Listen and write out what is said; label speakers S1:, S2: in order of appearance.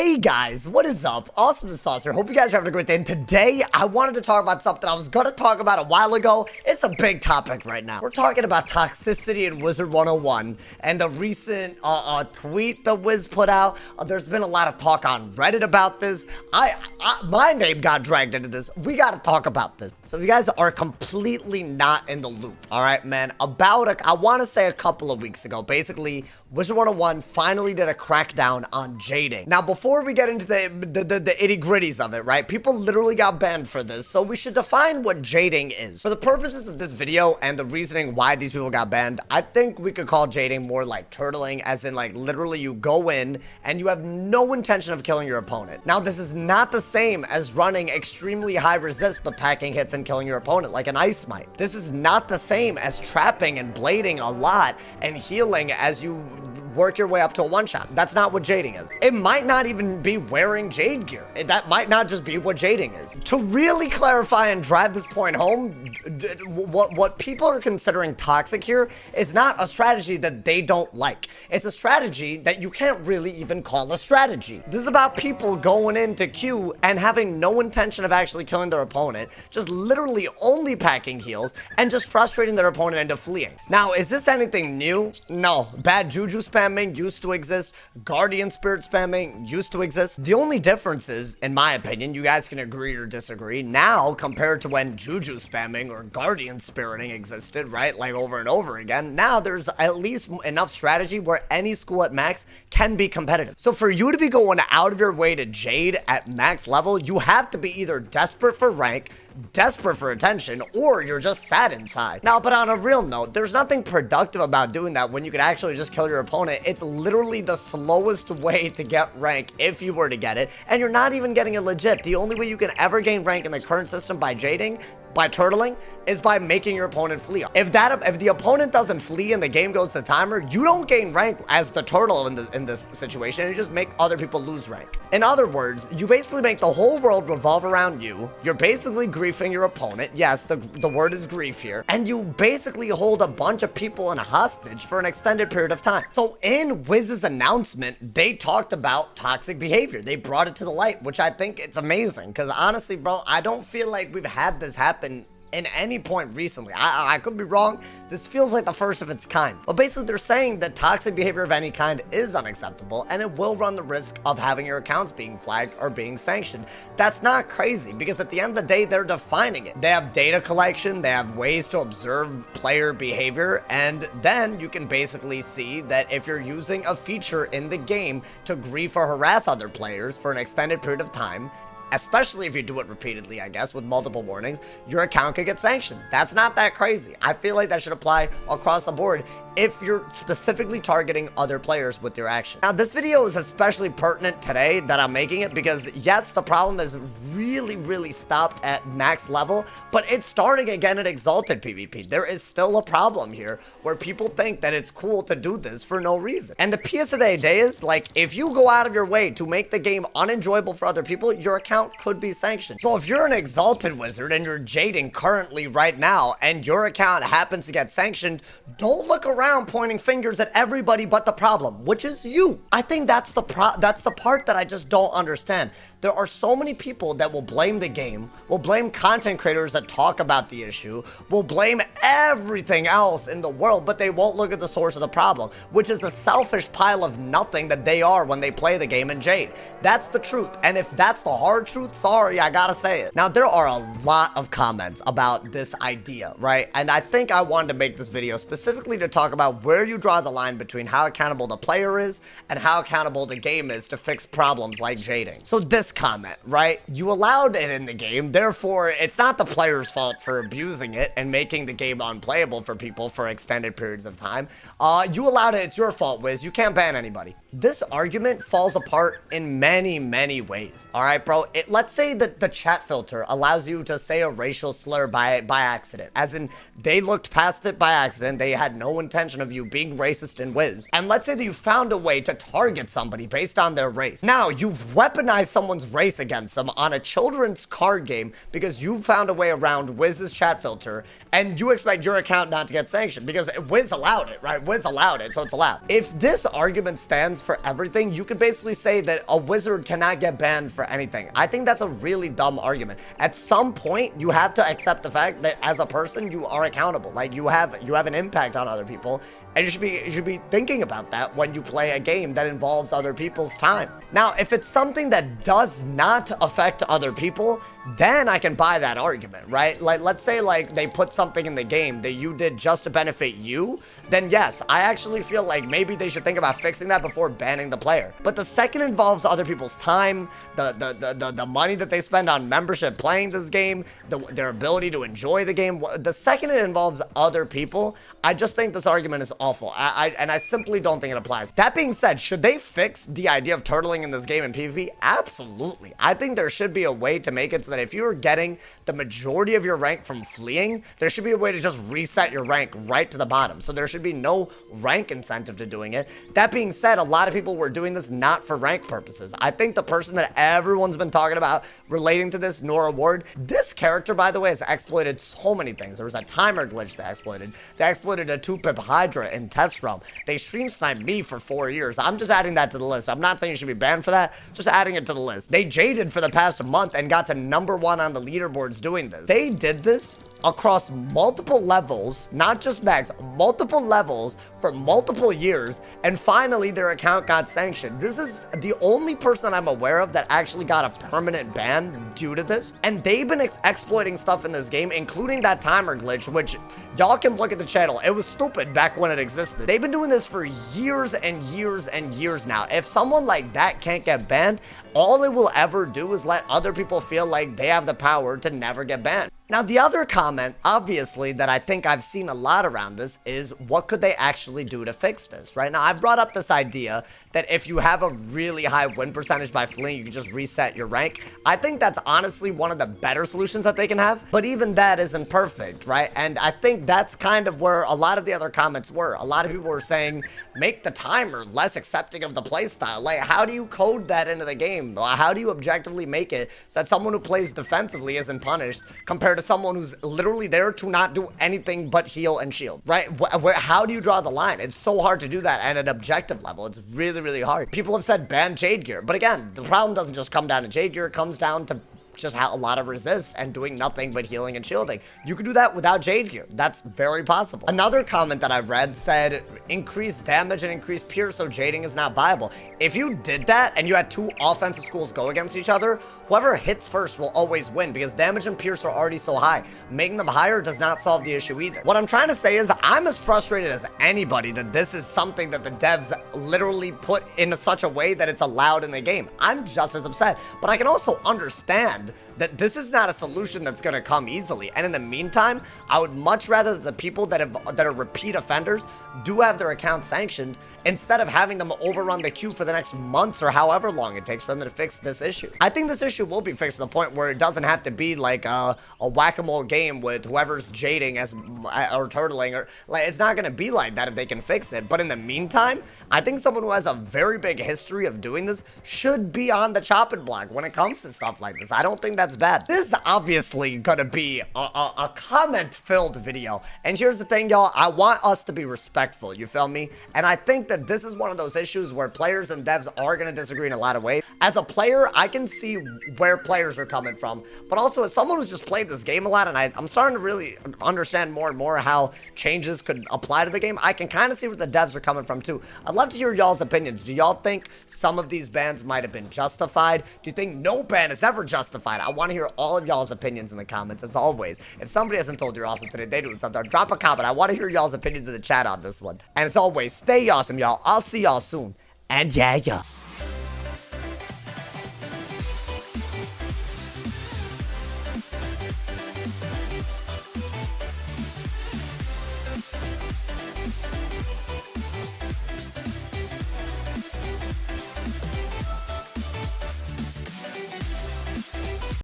S1: Hey guys, what is up? AwesomeTheSauce here. Hope you guys are having a great day. And today, I wanted to talk about something I was going to talk about a while ago. It's a big topic right now. We're talking about toxicity in Wizard101 and the recent tweet that Wiz put out. There's been a lot of talk on Reddit about this. My name got dragged into this. We got to talk about this. So if you guys are completely not in the loop, all right, man, I want to say a couple of weeks ago, basically, Wizard101 finally did a crackdown on jading. Now, before we get into the itty-gritties of it, right, people literally got banned for this, so we should define what jading is. For the purposes of this video and the reasoning why these people got banned, I think we could call jading more like turtling, as in, like, literally you go in and you have no intention of killing your opponent. Now, this is not the same as running extremely high resist but packing hits and killing your opponent like an ice smite. This is not the same as trapping and blading a lot and healing as you work your way up to a one-shot. That's not what jading is. It might not even be wearing jade gear. That might not just be what jading is. To really clarify and drive this point home, what people are considering toxic here is not a strategy that they don't like. It's a strategy that you can't really even call a strategy. This is about people going into queue and having no intention of actually killing their opponent, just literally only packing heals and just frustrating their opponent into fleeing. Now, is this anything new? No. Bad juju spamming used to exist. Guardian spirit spamming used to exist. The only difference is, in my opinion, you guys can agree or disagree, now compared to when juju spamming or guardian spiriting existed, right, like over and over again, now there's at least enough strategy where any school at max can be competitive. So for you to be going out of your way to jade at max level, you have to be either desperate for rank, desperate for attention, or you're just sad inside. Now, but on a real note, there's nothing productive about doing that when you could actually just kill your opponent. It's literally the slowest way to get rank if you were to get it, and you're not even getting it legit. The only way you can ever gain rank in the current system by jading, by turtling, is by making your opponent flee. If the opponent doesn't flee and the game goes to timer, you don't gain rank as the turtle in this situation. You just make other people lose rank. In other words, you basically make the whole world revolve around you. You're basically griefing your opponent. Yes, the word is grief here. And you basically hold a bunch of people in hostage for an extended period of time. So in Wiz's announcement, they talked about toxic behavior. They brought it to the light, which I think it's amazing. Because honestly, bro, I don't feel like we've had this happen in any point recently. I could be wrong. This feels like the first of its kind. But basically, they're saying that toxic behavior of any kind is unacceptable, and it will run the risk of having your accounts being flagged or being sanctioned. That's not crazy, because at the end of the day, they're defining it. They have data collection, they have ways to observe player behavior, and then you can basically see that if you're using a feature in the game to grief or harass other players for an extended period of time, especially if you do it repeatedly, I guess, with multiple warnings, your account could get sanctioned. That's not that crazy. I feel like that should apply across the board if you're specifically targeting other players with your action. Now, this video is especially pertinent today that I'm making it because, yes, the problem is really stopped at max level, but it's starting again at Exalted PvP. There is still a problem here where people think that it's cool to do this for no reason. And the PS of the day is, like, if you go out of your way to make the game unenjoyable for other people, your account could be sanctioned. So if you're an Exalted wizard and you're jading currently right now and your account happens to get sanctioned, don't look around pointing fingers at everybody but the problem, which is you. I think that's the part that I just don't understand. There are so many people that will blame the game, will blame content creators that talk about the issue, will blame everything else in the world, but they won't look at the source of the problem, which is a selfish pile of nothing that they are when they play the game in jade. That's the truth, and if that's the hard truth, sorry, I gotta say it. Now, there are a lot of comments about this idea, right? And I think I wanted to make this video specifically to talk about where you draw the line between how accountable the player is and how accountable the game is to fix problems like jading. So this comment, right? You allowed it in the game, therefore it's not the player's fault for abusing it and making the game unplayable for people for extended periods of time. You allowed it, it's your fault, Wiz. You can't ban anybody. This argument falls apart in many ways. All right, bro. Let's say that the chat filter allows you to say a racial slur by accident, as in they looked past it by accident. They had no intention of you being racist in Wiz. And let's say that you found a way to target somebody based on their race. Now, you've weaponized someone's race against them on a children's card game because you found a way around Wiz's chat filter, and you expect your account not to get sanctioned because Wiz allowed it, right? Wiz allowed it, so it's allowed. If this argument stands for everything, you could basically say that a wizard cannot get banned for anything. I think that's a really dumb argument. At some point, you have to accept the fact that as a person, you are accountable. Like, you have an impact on other people, and you should be thinking about that when you play a game that involves other people's time. Now, if it's something that does not affect other people, then I can buy that argument, right? Like, let's say, like, they put something in the game that you did just to benefit you, then yes, I actually feel like maybe they should think about fixing that before banning the player. But the second it involves other people's time, the money that they spend on membership playing this game, their ability to enjoy the game, the second it involves other people, I just think this argument is awful. And I simply don't think it applies. That being said, should they fix the idea of turtling in this game in PvP? Absolutely. I think there should be a way to make it so that if you're getting the majority of your rank from fleeing, there should be a way to just reset your rank right to the bottom. So there should be no rank incentive to doing it. That being said, a lot of people were doing this not for rank purposes. I think the person that everyone's been talking about relating to this, Nora Ward, this character, by the way, has exploited so many things. There was a timer glitch they exploited. They exploited a 2-pip Hydra in Test Realm. They stream sniped me for 4 years. I'm just adding that to the list. I'm not saying you should be banned for that, just adding it to the list. They jaded for the past month and got to #1 on the leaderboards doing this. They did this across multiple levels, not just max, multiple levels for multiple years, and finally their account got sanctioned. This is the only person I'm aware of that actually got a permanent ban due to this, and they've been exploiting stuff in this game, including that timer glitch, which y'all can look at the channel. It was stupid back when it existed. They've been doing this for years and years and years now. If someone like that can't get banned, all it will ever do is let other people feel like they have the power to never get banned. Now, the other comment, obviously, that I think I've seen a lot around this is what could they actually do to fix this, right? Now, I brought up this idea that if you have a really high win percentage by fleeing, you can just reset your rank. I think that's honestly one of the better solutions that they can have, but even that isn't perfect, right? And I think that's kind of where a lot of the other comments were. A lot of people were saying, make the timer less accepting of the playstyle. Like, how do you code that into the game? How do you objectively make it so that someone who plays defensively isn't punished compared to someone who's literally there to not do anything but heal and shield, right? How do you draw the line? It's so hard to do that at an objective level. It's really, really hard. People have said ban Jade Gear, but again, the problem doesn't just come down to Jade Gear, it comes down to just a lot of resist and doing nothing but healing and shielding. You can do that without Jade Gear. That's very possible. Another comment that I read said increase damage and increase pierce so jading is not viable. If you did that and you had two offensive schools go against each other, whoever hits first will always win because damage and pierce are already so high. Making them higher does not solve the issue either. What I'm trying to say is I'm as frustrated as anybody that this is something that the devs literally put in such a way that it's allowed in the game. I'm just as upset, but I can also understand that this is not a solution that's going to come easily. And in the meantime, I would much rather the people that are repeat offenders do have their accounts sanctioned instead of having them overrun the queue for the next months or however long it takes for them to fix this issue. I think this issue will be fixed to the point where it doesn't have to be like a whack-a-mole game with whoever's jading or turtling, or like, it's not going to be like that if they can fix it. But in the meantime, I think someone who has a very big history of doing this should be on the chopping block when it comes to stuff like this. I don't think that's bad. This is obviously gonna be a comment-filled video, and here's the thing, y'all, I want us to be respectful, you feel me? And I think that this is one of those issues where players and devs are gonna disagree in a lot of ways. As a player, I can see where players are coming from, but also as someone who's just played this game a lot, and I'm starting to really understand more and more how changes could apply to the game, I can kind of see where the devs are coming from too. I'd love to hear y'all's opinions. Do y'all think some of these bans might have been justified? Do you think no ban is ever justified? I want to hear all of y'all's opinions in the comments. As always, if somebody hasn't told you awesome today, they doing something, drop a comment. I want to hear y'all's opinions in the chat on this one. And as always, stay awesome, y'all. I'll see y'all soon. And yeah.